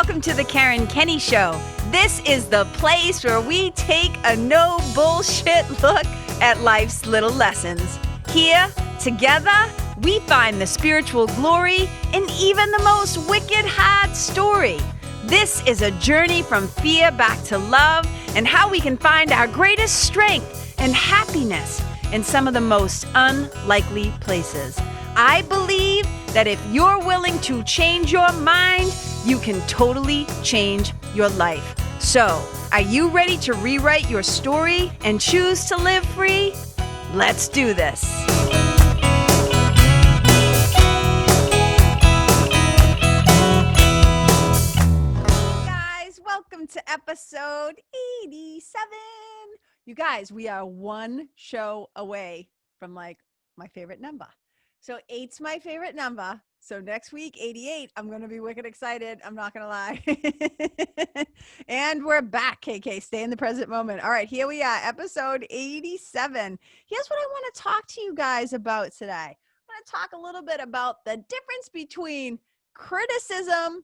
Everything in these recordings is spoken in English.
welcome to the Karen Kenney Show. This is the place where we take a no bullshit look at life's little lessons. Here, together, we find the spiritual glory in even the most wicked hard story. This is a journey from fear back to love and how we can find our greatest strength and happiness in some of the most unlikely places. I believe that if you're willing to change your mind, you can totally change your life. So, are you ready to rewrite your story and choose to live free? Let's do this. Guys, welcome to episode 87. You guys, we are one show away from my favorite number. So 8's my favorite number. So next week, 88, I'm going to be wicked excited. I'm not going to lie. And we're back, KK. Stay in the present moment. All right, here we are, episode 87. Here's what I want to talk to you guys about today. I want to talk a little bit about the difference between criticism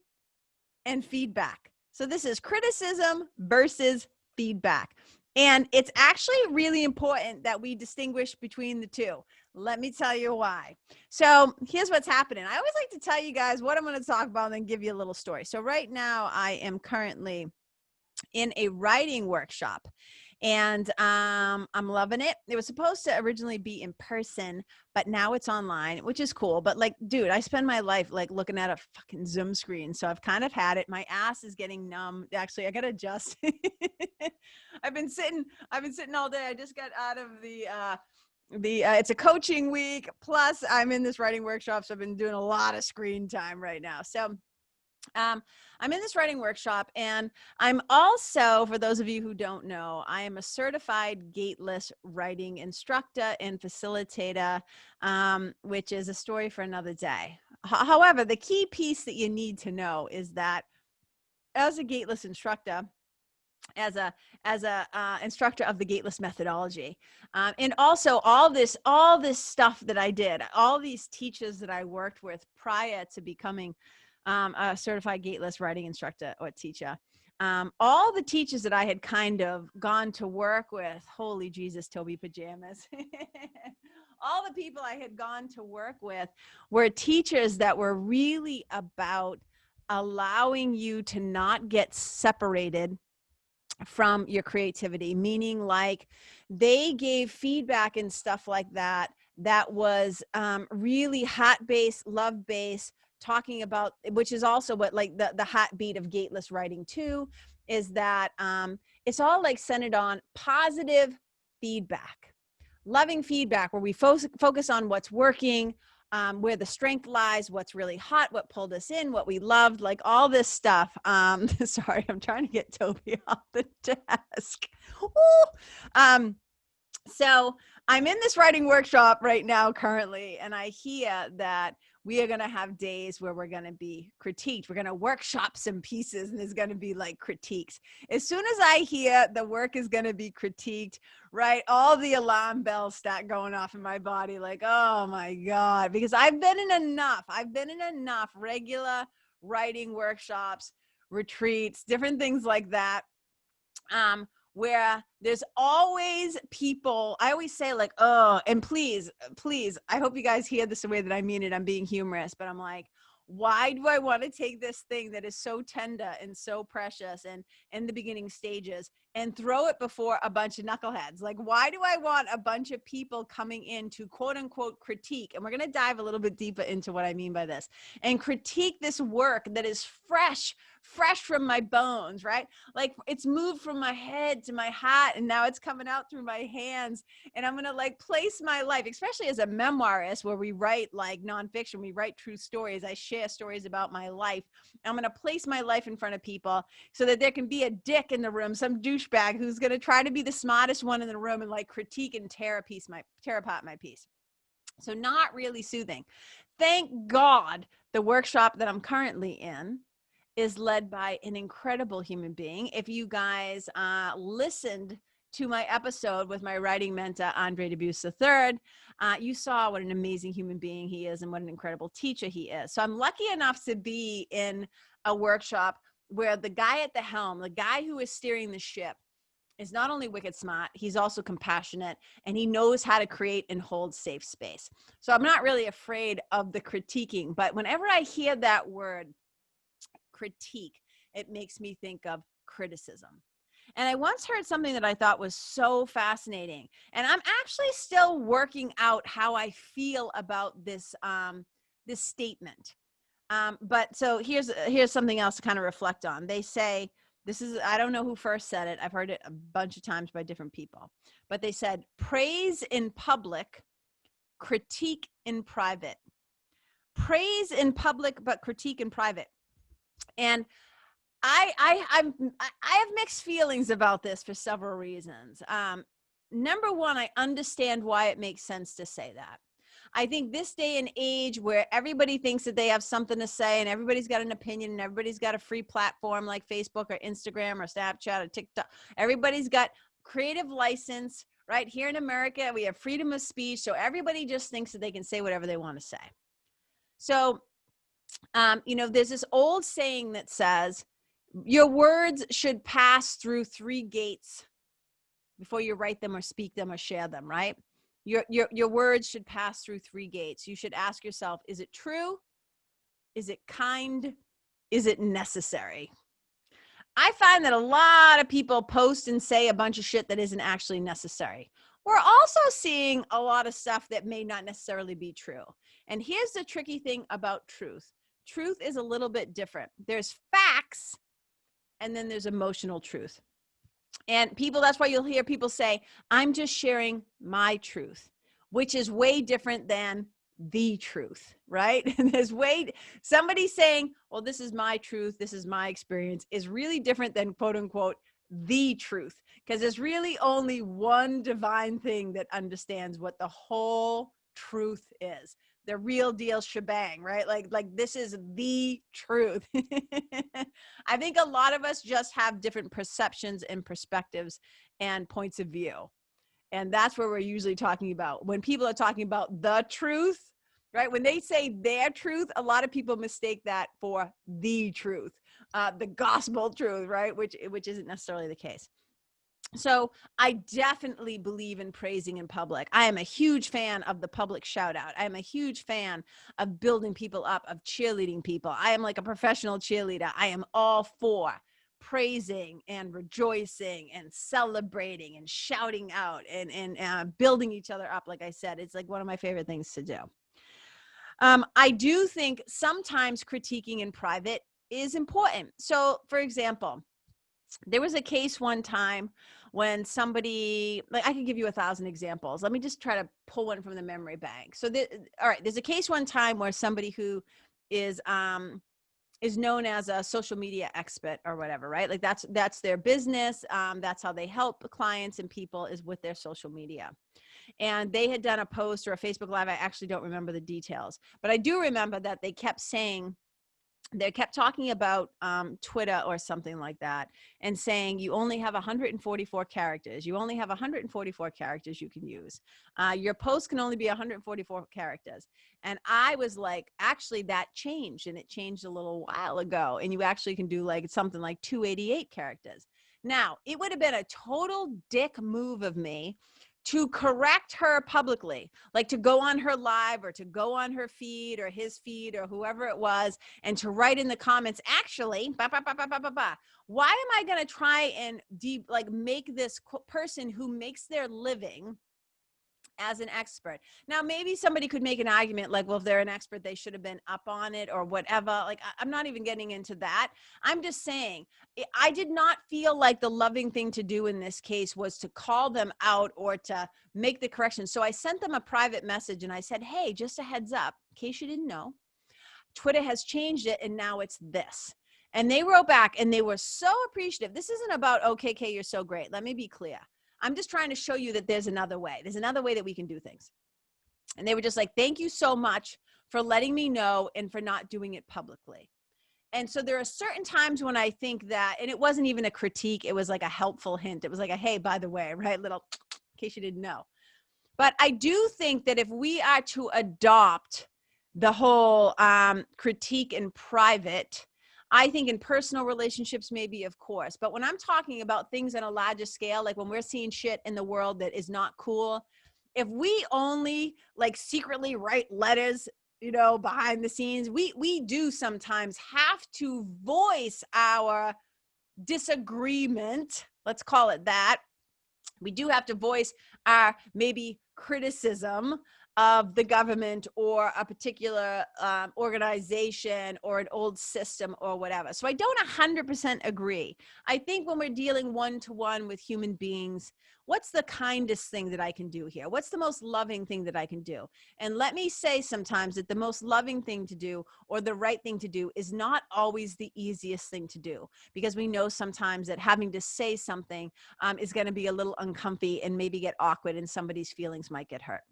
and feedback. So this is criticism versus feedback. And it's actually really important that we distinguish between the two. Let me tell you why. So here's what's happening. I always like to tell you guys what I'm going to talk about and then give you a little story. So right now I am currently in a writing workshop and I'm loving it. It was supposed to originally be in person, but now it's online, which is cool. But like, dude, I spend my life like looking at a fucking Zoom screen. So I've kind of had it. My ass is getting numb. Actually, I got to adjust. I've been sitting all day. I just got out of it's a coaching week. Plus I'm in this writing workshop. So I've been doing a lot of screen time right now. So I'm in this writing workshop, and I'm also, for those of you who don't know, I am a certified Gateless writing instructor and facilitator, which is a story for another day. However, the key piece that you need to know is that as a Gateless instructor, as a instructor of the Gateless methodology, and also all this stuff that I did, all these teachers that I worked with prior to becoming a certified Gateless writing instructor or teacher, all the teachers that I had kind of gone to work with, holy Jesus, Toby pajamas, all the people I had gone to work with were teachers that were really about allowing you to not get separated from your creativity, meaning like they gave feedback and stuff like that was really heart-based, love-based, talking about, which is also what like the heartbeat of Gateless writing too, is that it's all like centered on positive feedback, loving feedback, where we focus on what's working, where the strength lies, what's really hot, what pulled us in, what we loved, like all this stuff. Sorry, I'm trying to get Toby off the desk. So I'm in this writing workshop right now currently, and I hear that we are going to have days where we're going to be critiqued. We're going to workshop some pieces, and there's going to be like critiques. As soon as I hear the work is going to be critiqued, right, all the alarm bells start going off in my body, like, oh my God, because I've been in enough regular writing workshops, retreats, different things like that, where there's always people, I always say like, oh, and please, I hope you guys hear this the way that I mean it. I'm being humorous, but I'm like, why do I want to take this thing that is so tender and so precious and in the beginning stages and throw it before a bunch of knuckleheads? Like, why do I want a bunch of people coming in to quote unquote critique? And we're going to dive a little bit deeper into what I mean by this, and critique this work that is fresh from my bones, right? Like it's moved from my head to my heart, and now it's coming out through my hands. And I'm going to like place my life, especially as a memoirist where we write like nonfiction, we write true stories. I share stories about my life. I'm going to place my life in front of people so that there can be a dick in the room, some douchebag who's going to try to be the smartest one in the room and like critique and tear apart my piece. So not really soothing. Thank God the workshop that I'm currently in is led by an incredible human being. If you guys listened to my episode with my writing mentor, Andre Debus III, you saw what an amazing human being he is and what an incredible teacher he is. So I'm lucky enough to be in a workshop where the guy at the helm, the guy who is steering the ship, is not only wicked smart, he's also compassionate, and he knows how to create and hold safe space. So I'm not really afraid of the critiquing, but whenever I hear that word critique, it makes me think of criticism. And I once heard something that I thought was so fascinating, and I'm actually still working out how I feel about this this statement. But so here's something else to kind of reflect on. They say, this is, I don't know who first said it. I've heard it a bunch of times by different people, but they said, praise in public, critique in private. Praise in public, but critique in private. And I have mixed feelings about this for several reasons. Number one, I understand why it makes sense to say that. I think this day and age where everybody thinks that they have something to say and everybody's got an opinion and everybody's got a free platform like Facebook or Instagram or Snapchat or TikTok. Everybody's got creative license, right? Here in America, we have freedom of speech. So everybody just thinks that they can say whatever they want to say. So, you know, there's this old saying that says, your words should pass through 3 gates before you write them or speak them or share them, right? Your words should pass through 3 gates. You should ask yourself, is it true? Is it kind? Is it necessary? I find that a lot of people post and say a bunch of shit that isn't actually necessary. We're also seeing a lot of stuff that may not necessarily be true. And here's the tricky thing about truth. Truth is a little bit different. There's facts, and then there's emotional truth. And people, that's why you'll hear people say, I'm just sharing my truth, which is way different than the truth, right? And there's somebody saying, well, this is my truth, this is my experience, is really different than quote unquote, the truth. Because there's really only one divine thing that understands what the whole truth is. The real deal shebang, right? Like this is the truth. I think a lot of us just have different perceptions and perspectives and points of view. And that's where we're usually talking about. When people are talking about the truth, right? When they say their truth, a lot of people mistake that for the truth, the gospel truth, right? Which isn't necessarily the case. So I definitely believe in praising in public. I am a huge fan of the public shout out. I am a huge fan of building people up, of cheerleading people. I am like a professional cheerleader. I am all for praising and rejoicing and celebrating and shouting out and building each other up. Like I said, it's like one of my favorite things to do. I do think sometimes critiquing in private is important. So for example, there was a case one time when somebody, like I could give you 1,000 examples. Let me just try to pull one from the memory bank. So, all right, there's a case one time where somebody who is known as a social media expert or whatever, right? Like that's their business. That's how they help clients and people is with their social media. And they had done a post or a Facebook Live. I actually don't remember the details, but I do remember that they kept talking about Twitter or something like that and saying you only have 144 characters. You only have 144 characters you can use. Your post can only be 144 characters. And I was like, actually that changed, and it changed a little while ago. And you actually can do like something like 288 characters. Now, it would have been a total dick move of me to correct her publicly, like to go on her live or to go on her feed or his feed or whoever it was, and to write in the comments, actually, why am I going to try and make this person who makes their living as an expert? Now, maybe somebody could make an argument like, well, if they're an expert, they should have been up on it or whatever. Like, I'm not even getting into that. I'm just saying, I did not feel like the loving thing to do in this case was to call them out or to make the correction. So I sent them a private message and I said, hey, just a heads up, in case you didn't know, Twitter has changed it and now it's this. And they wrote back and they were so appreciative. This isn't about, oh, KK, you're so great. Let me be clear. I'm just trying to show you that there's another way. There's another way that we can do things. And they were just like, thank you so much for letting me know and for not doing it publicly. And so there are certain times when I think that, and it wasn't even a critique, it was like a helpful hint. It was like a, hey, by the way, right? Little, in case you didn't know. But I do think that if we are to adopt the whole critique in private, I think in personal relationships, maybe, of course. But when I'm talking about things on a larger scale, like when we're seeing shit in the world that is not cool, if we only like secretly write letters, behind the scenes, we do sometimes have to voice our disagreement. Let's call it that. We do have to voice our maybe criticism of the government or a particular organization or an old system or whatever. So I don't 100% agree. I think when we're dealing one-to-one with human beings, what's the kindest thing that I can do here? What's the most loving thing that I can do? And let me say sometimes that the most loving thing to do or the right thing to do is not always the easiest thing to do, because we know sometimes that having to say something is going to be a little uncomfy and maybe get awkward and somebody's feelings might get hurt.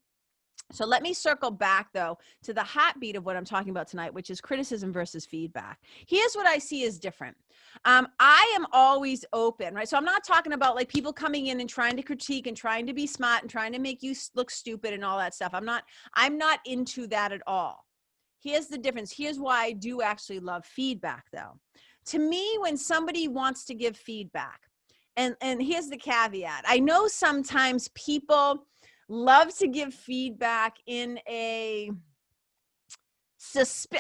So let me circle back, though, to the heartbeat of what I'm talking about tonight, which is criticism versus feedback. Here's what I see as different. I am always open, right? So I'm not talking about like people coming in and trying to critique and trying to be smart and trying to make you look stupid and all that stuff. I'm not into that at all. Here's the difference. Here's why I do actually love feedback, though. To me, when somebody wants to give feedback, and here's the caveat. I know sometimes people love to give feedback in a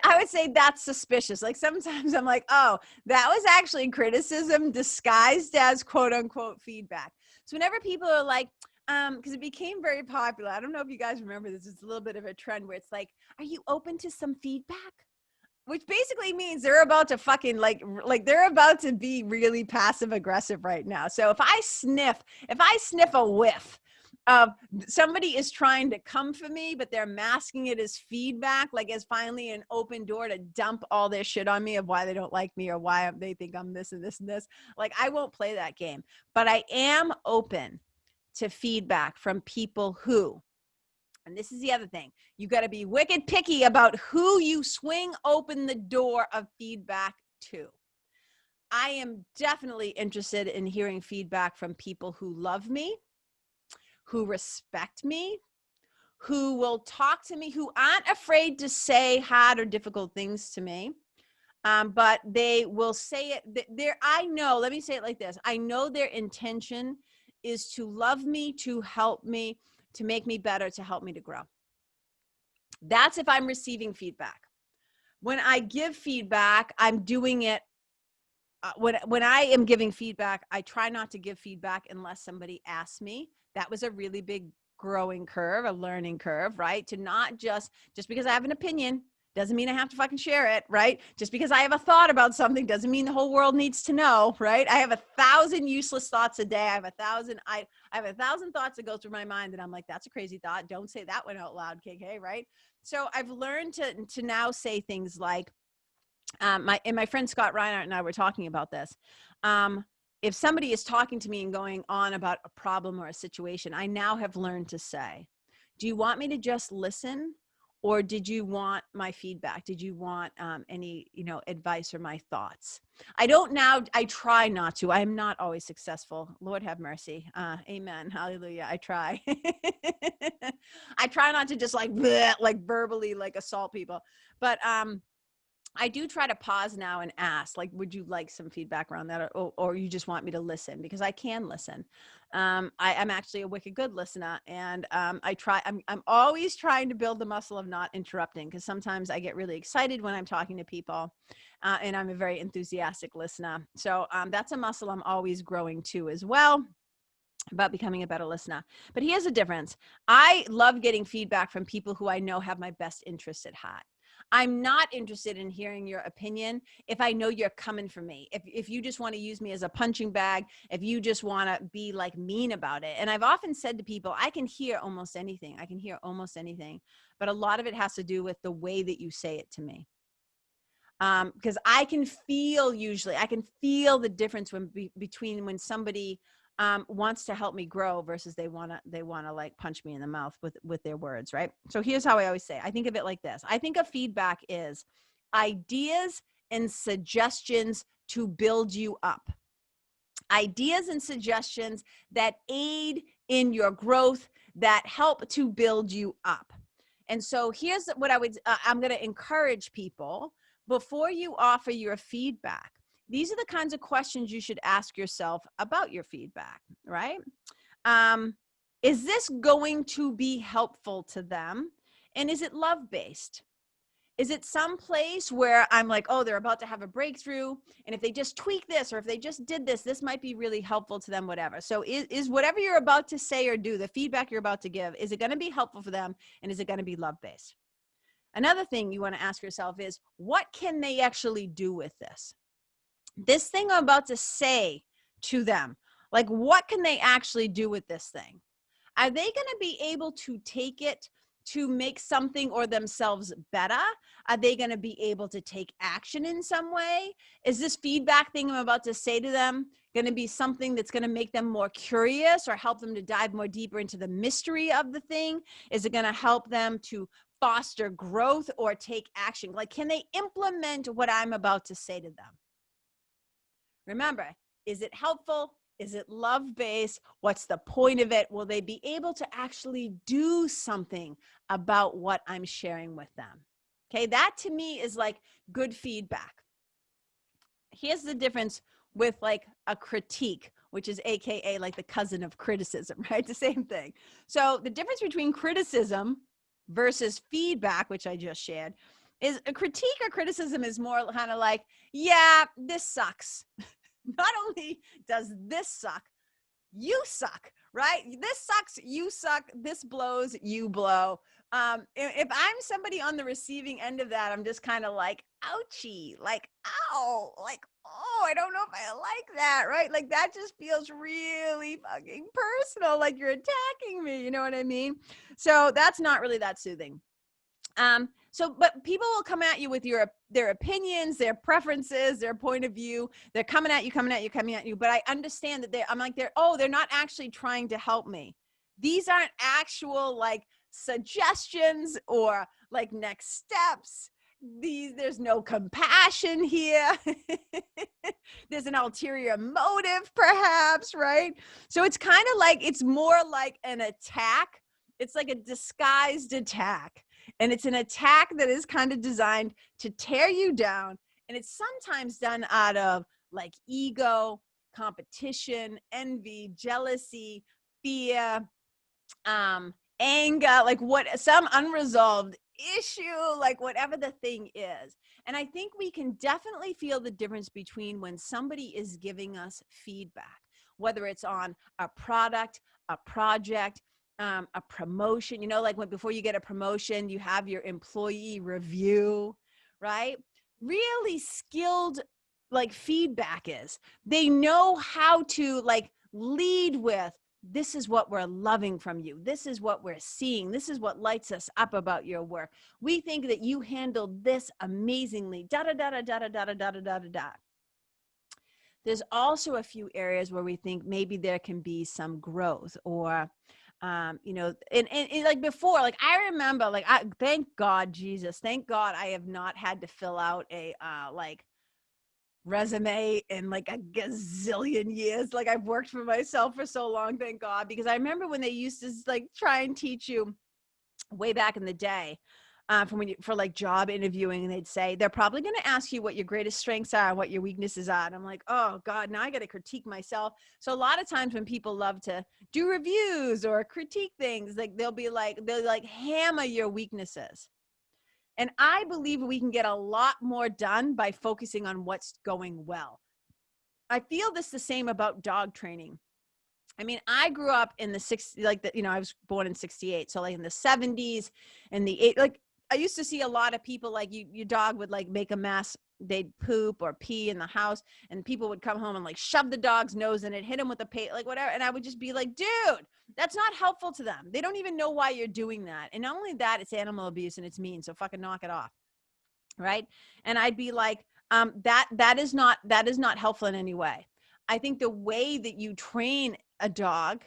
I would say that's suspicious. Like sometimes I'm like, oh, that was actually criticism disguised as quote unquote feedback. So whenever people are like, because it became very popular. I don't know if you guys remember this. It's a little bit of a trend where it's like, are you open to some feedback? Which basically means they're about to fucking like they're about to be really passive aggressive right now. So if I sniff a whiff of somebody is trying to come for me, but they're masking it as feedback, like as finally an open door to dump all their shit on me of why they don't like me or why they think I'm this and this and this. Like I won't play that game, but I am open to feedback from people who, and this is the other thing, you got to be wicked picky about who you swing open the door of feedback to. I am definitely interested in hearing feedback from people who love me, who respect me, who will talk to me, who aren't afraid to say hard or difficult things to me, but they will say it. I know, let me say it like this. I know their intention is to love me, to help me, to make me better, to help me to grow. That's if I'm receiving feedback. When I give feedback, I'm doing it. When I am giving feedback, I try not to give feedback unless somebody asks me. That was a really big growing curve, a learning curve, right? To not just because I have an opinion doesn't mean I have to fucking share it, right? Just because I have a thought about something doesn't mean the whole world needs to know, right? I have 1,000 useless thoughts a day. I have 1,000 thoughts that go through my mind and I'm like, that's a crazy thought. Don't say that one out loud, KK, right? So I've learned to now say things like, my friend Scott Reinhardt and I were talking about this. If somebody is talking to me and going on about a problem or a situation, I now have learned to say, do you want me to just listen? Or did you want my feedback? Did you want any, advice or my thoughts? I try not to. I am not always successful. Lord have mercy. Amen. Hallelujah. I try. I try not to just like verbally like assault people. But I do try to pause now and ask, like, would you like some feedback around that? Or you just want me to listen? Because I can listen. I'm actually a wicked good listener. And I'm always trying to build the muscle of not interrupting, because sometimes I get really excited when I'm talking to people. And I'm a very enthusiastic listener. So that's a muscle I'm always growing too as well, about becoming a better listener. But here's the difference. I love getting feedback from people who I know have my best interest at heart. I'm not interested in hearing your opinion if I know you're coming for me. If you just want to use me as a punching bag, if you just want to be like mean about it. And I've often said to people, I can hear almost anything. But a lot of it has to do with the way that you say it to me. Because I can feel the difference between when somebody wants to help me grow versus they want to like punch me in the mouth with their words, right? So here's how I always say, I think of it like this. I think of feedback is ideas and suggestions to build you up. Ideas and suggestions that aid in your growth, that help to build you up. And so here's what I'm going to encourage people before you offer your feedback, these are the kinds of questions you should ask yourself about your feedback, right? Is this going to be helpful to them? And is it love-based? Is it some place where I'm like, oh, they're about to have a breakthrough, and if they just tweak this, or if they just did this, this might be really helpful to them, whatever. So is whatever you're about to say or do, the feedback you're about to give, is it going to be helpful for them, and is it going to be love-based? Another thing you want to ask yourself is, what can they actually do with this? This thing I'm about to say to them, like, what can they actually do with this thing? Are they going to be able to take it to make something or themselves better? Are they going to be able to take action in some way? Is this feedback thing I'm about to say to them going to be something that's going to make them more curious or help them to dive more deeper into the mystery of the thing? Is it going to help them to foster growth or take action? Like, can they implement what I'm about to say to them? Remember, is it helpful? Is it love-based? What's the point of it? Will they be able to actually do something about what I'm sharing with them? Okay, that to me is like good feedback. Here's the difference with like a critique, which is AKA like the cousin of criticism, right? The same thing. So the difference between criticism versus feedback, which I just shared, is a critique or criticism is more kind of like, yeah, this sucks. Not only does this suck, you suck, right? This sucks, you suck, this blows, you blow. If I'm somebody on the receiving end of that, I'm just kind of like, ouchie, like, ow, like, oh, I don't know if I like that, right? Like, that just feels really fucking personal, like you're attacking me, you know what I mean? So that's not really that soothing. But people will come at you with their opinions, their preferences, their point of view. They're coming at you. But I understand that they're not actually trying to help me. These aren't actual like suggestions or like next steps. There's no compassion here. There's an ulterior motive, perhaps, right? So it's kind of like, it's more like an attack. It's like a disguised attack. And it's an attack that is kind of designed to tear you down. And it's sometimes done out of like ego, competition, envy, jealousy, fear, anger, like some unresolved issue, like whatever the thing is. And I think we can definitely feel the difference between when somebody is giving us feedback, whether it's on a product, a project, a promotion, like before you get a promotion, you have your employee review, right? Really skilled like feedback is. They know how to like lead with, this is what we're loving from you. This is what we're seeing. This is what lights us up about your work. We think that you handled this amazingly, da-da-da-da-da-da-da-da-da-da-da. There's also a few areas where we think maybe there can be some growth or, and like before, like I remember, like thank God, Jesus, thank God I have not had to fill out a like resume in like a gazillion years. Like I've worked for myself for so long, thank God, because I remember when they used to like try and teach you way back in the day for like job interviewing, and they'd say they're probably going to ask you what your greatest strengths are and what your weaknesses are, and I'm like, oh God, now I got to critique myself. So a lot of times when people love to do reviews or critique things, like they'll hammer your weaknesses. And I believe we can get a lot more done by focusing on what's going well. I feel the same about dog training. I mean, I grew up in the 60s, I was born in 68. So like in the 70s and the 80s, like I used to see a lot of people like your dog would like make a mess. They'd poop or pee in the house and people would come home and like shove the dog's nose in it, hit him with a paint, like whatever. And I would just be like, dude, that's not helpful to them. They don't even know why you're doing that. And not only that, it's animal abuse and it's mean. So fucking knock it off. Right. And I'd be like, that is not helpful in any way. I think the way that you train a dog,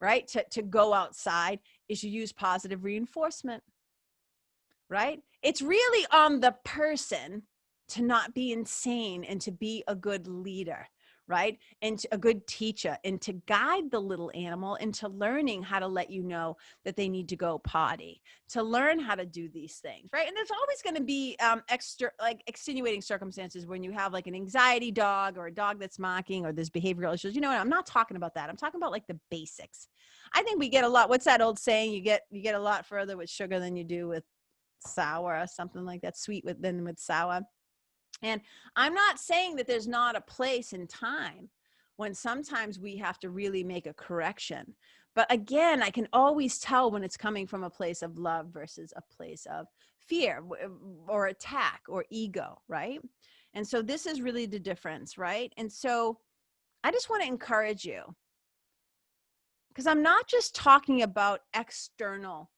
right, to go outside is you use positive reinforcement, right? It's really on the person to not be insane and to be a good leader, right? And a good teacher, and to guide the little animal into learning how to let you know that they need to go potty, to learn how to do these things, right? And there's always going to be extenuating circumstances when you have like an anxiety dog or a dog that's mocking or there's behavioral issues. You know what? I'm not talking about that. I'm talking about like the basics. I think we get a lot. What's that old saying? You get a lot further with sugar than you do with sour, or something like that, sweet than with sour. And I'm not saying that there's not a place in time when sometimes we have to really make a correction. But again, I can always tell when it's coming from a place of love versus a place of fear or attack or ego, right? And so this is really the difference, right? And so I just want to encourage you, because I'm not just talking about external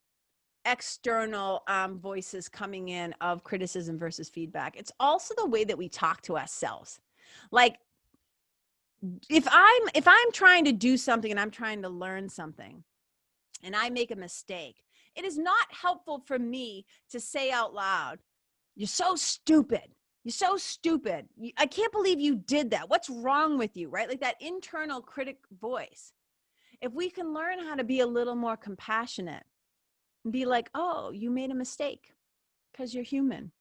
voices coming in of criticism versus feedback. It's also the way that we talk to ourselves. Like if I'm trying to do something and I'm trying to learn something and I make a mistake, it is not helpful for me to say out loud, "You're so stupid. You're so stupid. I can't believe you did that. What's wrong with you?" Right? Like that internal critic voice. If we can learn how to be a little more compassionate, and be like, "Oh, you made a mistake because you're human.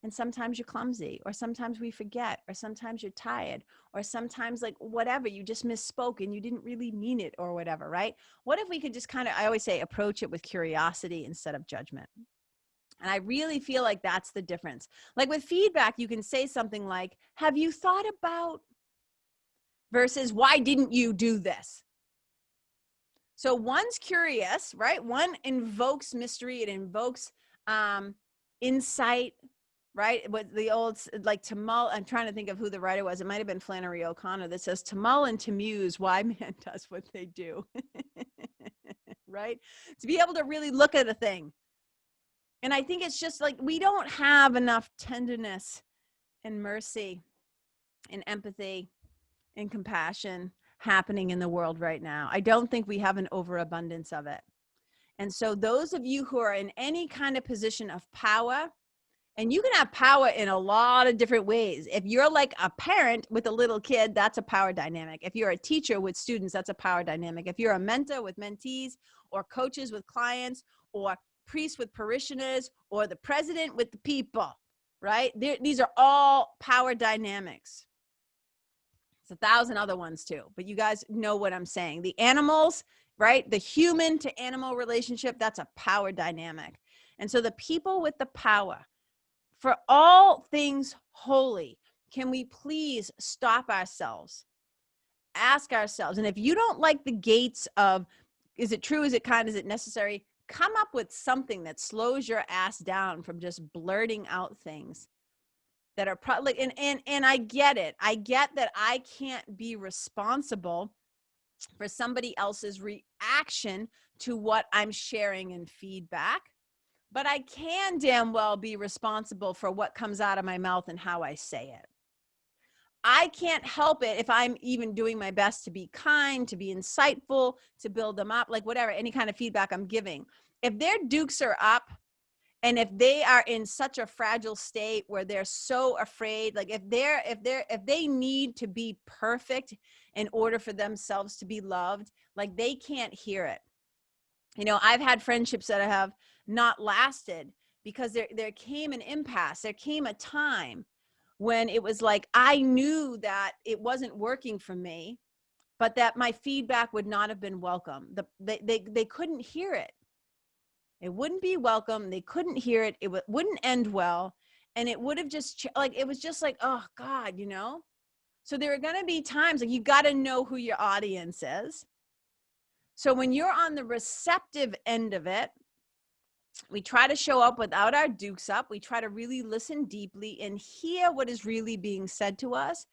And sometimes you're clumsy, or sometimes we forget, or sometimes you're tired, or sometimes like whatever, you just misspoke and you didn't really mean it or whatever," right? What if we could just kind of, I always say, approach it with curiosity instead of judgment? And I really feel like that's the difference. Like with feedback, you can say something like, "Have you thought about," versus, "Why didn't you do this?" So one's curious, right? One invokes mystery. It invokes insight, right? What the old, like to mull, I'm trying to think of who the writer was. It might have been Flannery O'Connor, that says to mull and to muse why man does what they do, right? To be able to really look at a thing. And I think it's just like we don't have enough tenderness and mercy and empathy and compassion happening in the world right now. I don't think we have an overabundance of it. And so those of you who are in any kind of position of power, and you can have power in a lot of different ways. If you're like a parent with a little kid, that's a power dynamic. If you're a teacher with students, that's a power dynamic. If you're a mentor with mentees, or coaches with clients, or priests with parishioners, or the president with the people, right? These are all power dynamics. It's 1,000 other ones too, but you guys know what I'm saying. The animals, right? The human to animal relationship, that's a power dynamic. And so the people with the power, for all things holy, can we please stop ourselves, ask ourselves, and if you don't like the gates of, is it true, is it kind, is it necessary, come up with something that slows your ass down from just blurting out things that are probably, and I get it. I get that I can't be responsible for somebody else's reaction to what I'm sharing in feedback, but I can damn well be responsible for what comes out of my mouth and how I say it. I can't help it if I'm even doing my best to be kind, to be insightful, to build them up, like whatever, any kind of feedback I'm giving. If their dukes are up, and if they are in such a fragile state where they're so afraid, like if they need to be perfect in order for themselves to be loved, like they can't hear it. You know, I've had friendships that have not lasted because there came an impasse. There came a time when it was like, I knew that it wasn't working for me, but that my feedback would not have been welcome. They couldn't hear it. It wouldn't be welcome. They couldn't hear it. It wouldn't end well. And it would have just like, it was just like, oh God, you know? So there are going to be times like you got to know who your audience is. So when you're on the receptive end of it, we try to show up without our dukes up. We try to really listen deeply and hear what is really being said to us.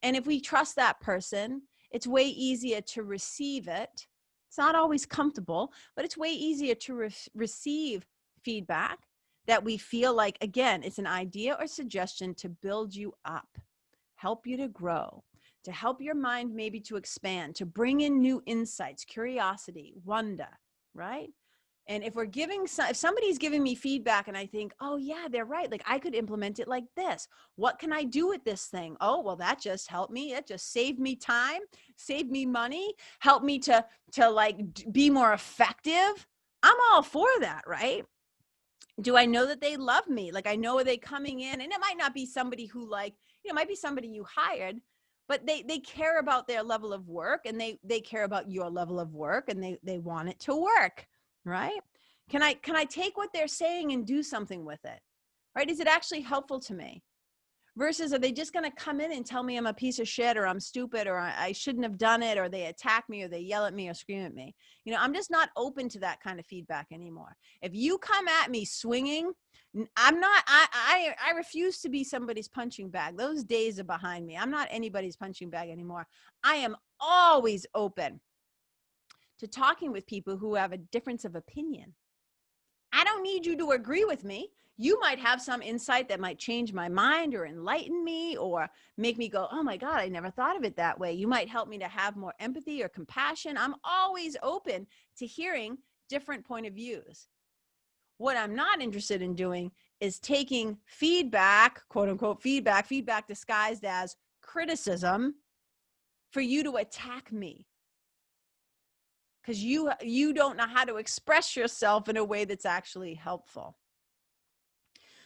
And if we trust that person, it's way easier to receive it. It's not always comfortable, but it's way easier to receive feedback that we feel like, again, it's an idea or suggestion to build you up, help you to grow, to help your mind maybe to expand, to bring in new insights, curiosity, wonder, right? And if if somebody's giving me feedback and I think, oh yeah, they're right. Like I could implement it like this. What can I do with this thing? Oh, well, that just helped me. It just saved me time, saved me money, helped me to like be more effective. I'm all for that, right? Do I know that they love me? Like I know, are they coming in? And it might not be somebody who like, it might be somebody you hired, but they care about their level of work, and they care about your level of work, and they want it to work, right? Can I take what they're saying and do something with it, right? Is it actually helpful to me? Versus, are they just going to come in and tell me I'm a piece of shit, or I'm stupid, or I shouldn't have done it, or they attack me, or they yell at me, or scream at me? I'm just not open to that kind of feedback anymore. If you come at me swinging, I'm not, I refuse to be somebody's punching bag. Those days are behind me. I'm not anybody's punching bag anymore. I am always open to talking with people who have a difference of opinion. I don't need you to agree with me. You might have some insight that might change my mind or enlighten me or make me go, oh my God, I never thought of it that way. You might help me to have more empathy or compassion. I'm always open to hearing different point of views. What I'm not interested in doing is taking feedback, quote unquote feedback disguised as criticism, for you to attack me. Because you don't know how to express yourself in a way that's actually helpful.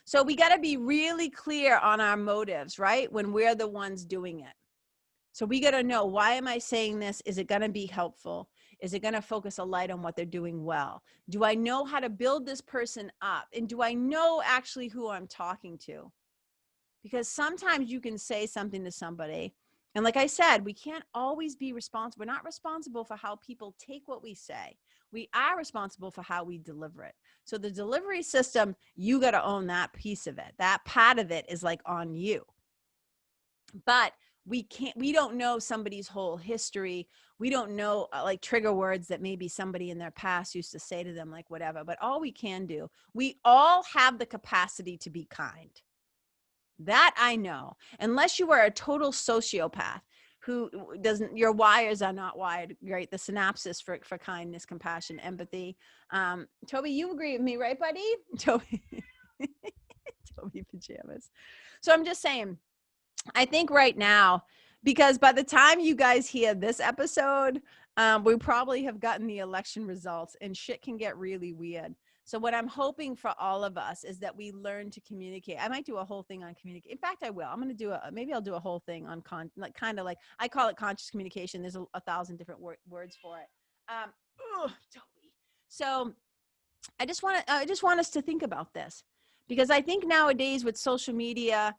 So we got to be really clear on our motives, right? When we're the ones doing it. So we got to know, why am I saying this? Is it going to be helpful? Is it going to focus a light on what they're doing well? Do I know how to build this person up? And do I know actually who I'm talking to? Because sometimes you can say something to somebody, and like I said, we can't always be responsible. We're not responsible for how people take what we say. We are responsible for how we deliver it. So the delivery system, you got to own that piece of it. That part of it is like on you. But we don't know somebody's whole history. We don't know like trigger words that maybe somebody in their past used to say to them, like whatever. But all we can do, we all have the capacity to be kind. That I know. Unless you are a total sociopath who doesn't, your wires are not wired, right? The synapses for kindness, compassion, empathy. Toby, you agree with me, right, buddy? Toby pajamas. So I'm just saying, I think right now, because by the time you guys hear this episode, we probably have gotten the election results, and shit can get really weird. So what I'm hoping for all of us is that we learn to communicate. I might do a whole thing on communicate. In fact, I will. I'm going to do maybe I'll do a whole thing on kind of like I call it conscious communication. There's a 1,000 different words for it. Toby. So I just want us to think about this, because I think nowadays with social media,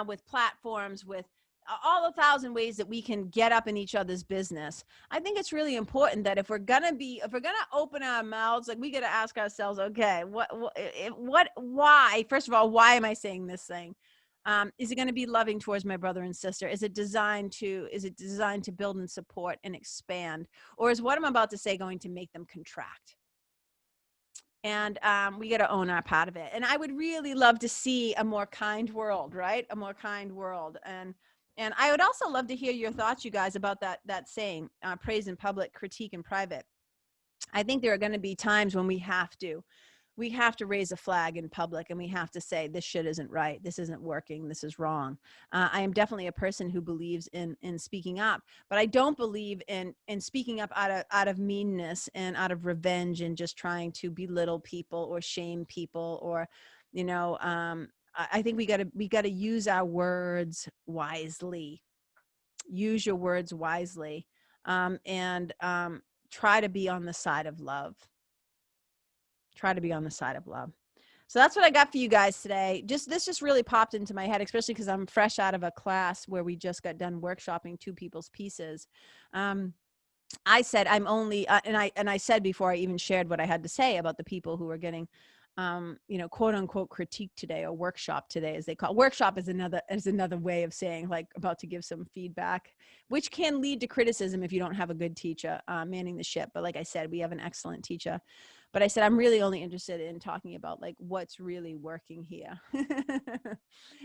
with platforms, with all 1,000 ways that we can get up in each other's business, I think it's really important that if we're gonna open our mouths, like we got to ask ourselves, okay, why? First of all, why am I saying this thing? Is it going to be loving towards my brother and sister? Is it designed to build and support and expand, or is what I'm about to say going to make them contract? And we got to own our part of it. And I would really love to see a more kind world, right? A more kind world. And I would also love to hear your thoughts, you guys, about that saying, praise in public, critique in private. I think there are going to be times when we have to raise a flag in public, and we have to say, this shit isn't right. This isn't working. This is wrong. I am definitely a person who believes in speaking up, but I don't believe in speaking up out of meanness and out of revenge and just trying to belittle people or shame people, or, I think we got to use our words wisely. Use your words wisely, and try to be on the side of love. Try to be on the side of love. So that's what I got for you guys today. This just really popped into my head, especially because I'm fresh out of a class where we just got done workshopping two people's pieces. I said I'm only, and I said before I even shared what I had to say about the people who were getting, quote unquote critique today, or workshop today, as they call it. Workshop is another way of saying like about to give some feedback, which can lead to criticism if you don't have a good teacher manning the ship. But like I said, we have an excellent teacher. But I said, I'm really only interested in talking about like what's really working here. And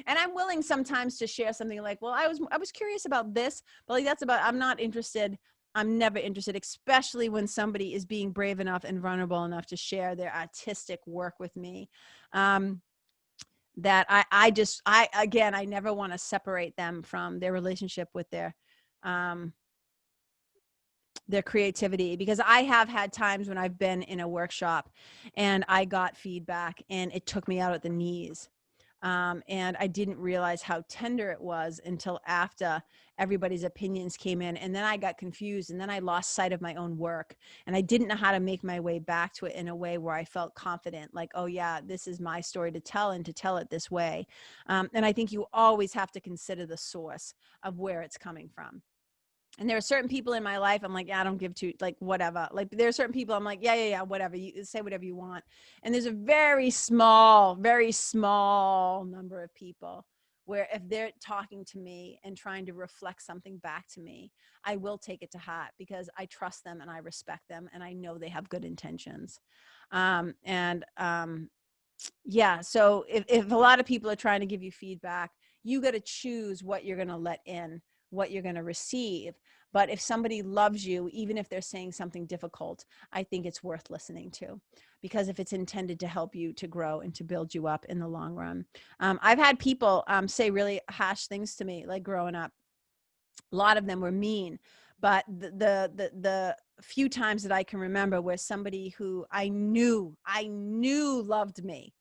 I'm willing sometimes to share something like, well, I was curious about this, but like I'm not interested I'm never interested, especially when somebody is being brave enough and vulnerable enough to share their artistic work with me. That I never want to separate them from their relationship with their creativity, because I have had times when I've been in a workshop and I got feedback and it took me out at the knees. And I didn't realize how tender it was until after everybody's opinions came in. And then I got confused, and then I lost sight of my own work. And I didn't know how to make my way back to it in a way where I felt confident, like, oh yeah, this is my story to tell, and to tell it this way. And I think you always have to consider the source of where it's coming from. And there are certain people in my life, I'm like, yeah, I don't give two, like, whatever. Like, there are certain people I'm like, yeah, whatever. You say whatever you want. And there's a very small number of people where if they're talking to me and trying to reflect something back to me, I will take it to heart, because I trust them and I respect them and I know they have good intentions. Yeah, so if a lot of people are trying to give you feedback, you got to choose what you're going to let in, what you're going to receive. But if somebody loves you, even if they're saying something difficult, I think it's worth listening to, because if it's intended to help you to grow and to build you up in the long run. I've had people say really harsh things to me, like growing up. A lot of them were mean, but the few times that I can remember where somebody who I knew loved me,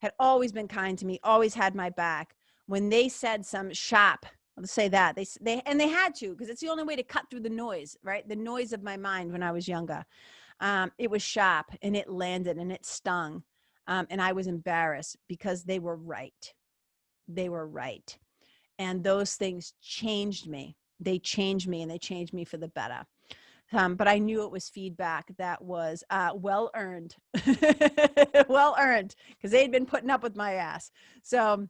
had always been kind to me, always had my back, when they said some sharp, let's say that, they had to, because it's the only way to cut through the noise, right? The noise of my mind when I was younger. It was sharp and it landed and it stung. And I was embarrassed, because they were right. They were right. And those things changed me. They changed me, and they changed me for the better. But I knew it was feedback that was well earned, well earned, because they'd been putting up with my ass. So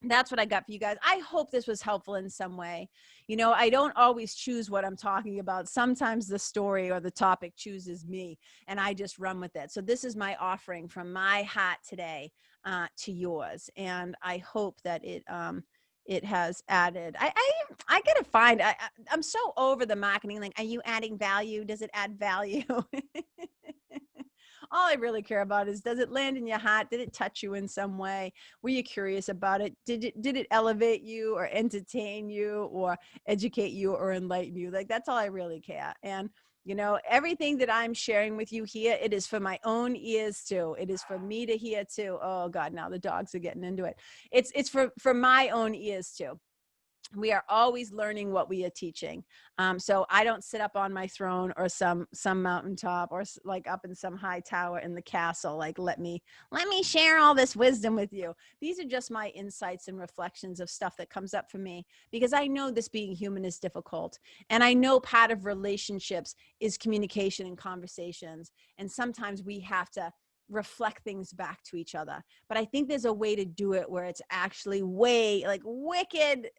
that's what I got for you guys. I hope this was helpful in some way. You know, I don't always choose what I'm talking about. Sometimes the story or the topic chooses me, and I just run with it. So this is my offering from my heart today to yours. And I hope that it has added. I gotta find. I'm so over the marketing. Like, are you adding value? Does it add value? All I really care about is, does it land in your heart? Did it touch you in some way? Were you curious about it? Did it elevate you or entertain you or educate you or enlighten you? Like, that's all I really care. And you know, everything that I'm sharing with you here, it is for my own ears too. It is for me to hear too. Oh God, now the dogs are getting into it. It's for my own ears too. We are always learning what we are teaching. So I don't sit up on my throne or some mountaintop or like up in some high tower in the castle. Like, let me share all this wisdom with you. These are just my insights and reflections of stuff that comes up for me, because I know this being human is difficult. And I know part of relationships is communication and conversations. And sometimes we have to reflect things back to each other. But I think there's a way to do it where it's actually way like wicked,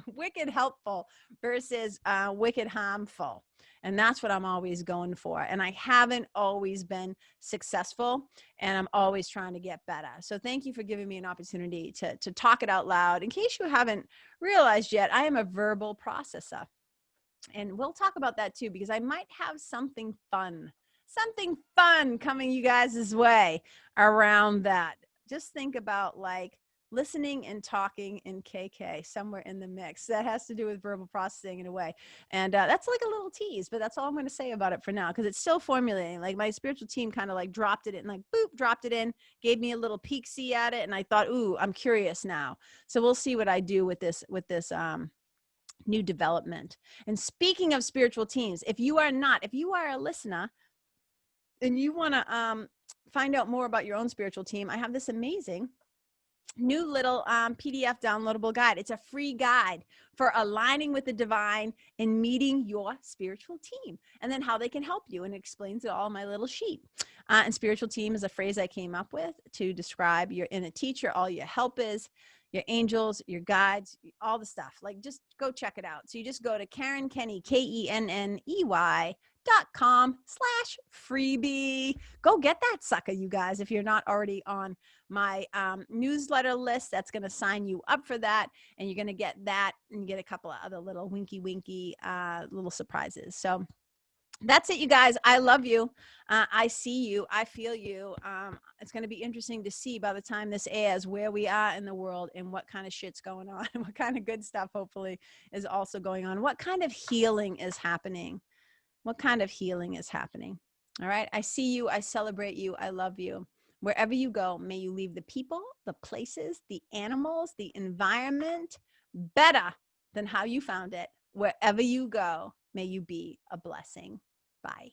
wicked helpful versus wicked harmful. And that's what I'm always going for. And I haven't always been successful, and I'm always trying to get better. So thank you for giving me an opportunity to talk it out loud. In case you haven't realized yet, I am a verbal processor. And we'll talk about that too, because I might have something fun coming you guys' way around that. Just think about like listening and talking in KK somewhere in the mix. That has to do with verbal processing in a way. And that's like a little tease, but that's all I'm going to say about it for now, because it's still formulating. Like, my spiritual team kind of like dropped it in, like boop, dropped it in, gave me a little peek-see at it. And I thought, ooh, I'm curious now. So we'll see what I do with this new development. And speaking of spiritual teams, if you are a listener and you want to find out more about your own spiritual team, I have this amazing new little PDF downloadable guide. It's a free guide for aligning with the divine and meeting your spiritual team, and then how they can help you. And it explains it all in my little sheet. And spiritual team is a phrase I came up with to describe your inner teacher, all your helpers, your angels, your guides, all the stuff. Like, just go check it out. So you just go to Karen Kenney, KenNey.com/freebie. Go get that sucker, you guys. If you're not already on my newsletter list, that's going to sign you up for that. And you're going to get that and get a couple of other little winky little surprises. So that's it, you guys. I love you. I see you. I feel you. It's going to be interesting to see by the time this airs where we are in the world and what kind of shit's going on and what kind of good stuff hopefully is also going on. What kind of healing is happening? What kind of healing is happening? All right. I see you. I celebrate you. I love you. Wherever you go, may you leave the people, the places, the animals, the environment better than how you found it. Wherever you go, may you be a blessing. Bye.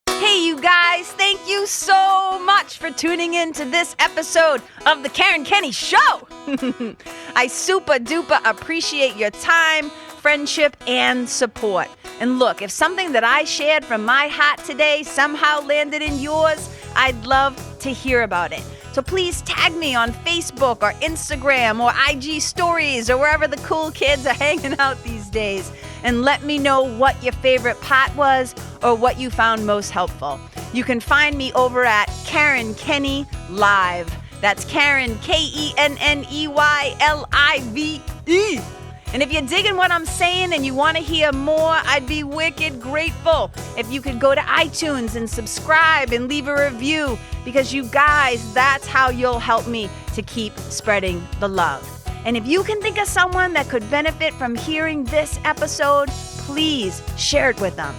Hey, you guys, thank you so much for tuning in to this episode of the Karen Kenney Show. I super duper appreciate your time, friendship, and support. And look, if something that I shared from my heart today somehow landed in yours, I'd love to hear about it. So please tag me on Facebook or Instagram or IG stories or wherever the cool kids are hanging out these days, and let me know what your favorite part was or what you found most helpful. You can find me over at Karen Kenney Live. That's Karen, KenneYlive. And if you're digging what I'm saying and you want to hear more, I'd be wicked grateful if you could go to iTunes and subscribe and leave a review, because you guys, that's how you'll help me to keep spreading the love. And if you can think of someone that could benefit from hearing this episode, please share it with them.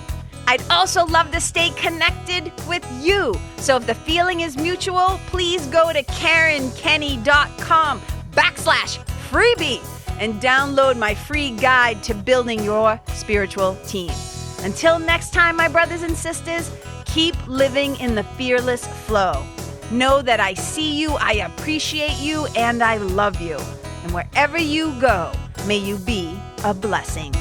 I'd also love to stay connected with you. So if the feeling is mutual, please go to KarenKenney.com/freebie. and download my free guide to building your spiritual team. Until next time, my brothers and sisters, keep living in the fearless flow. Know that I see you, I appreciate you, and I love you. And wherever you go, may you be a blessing.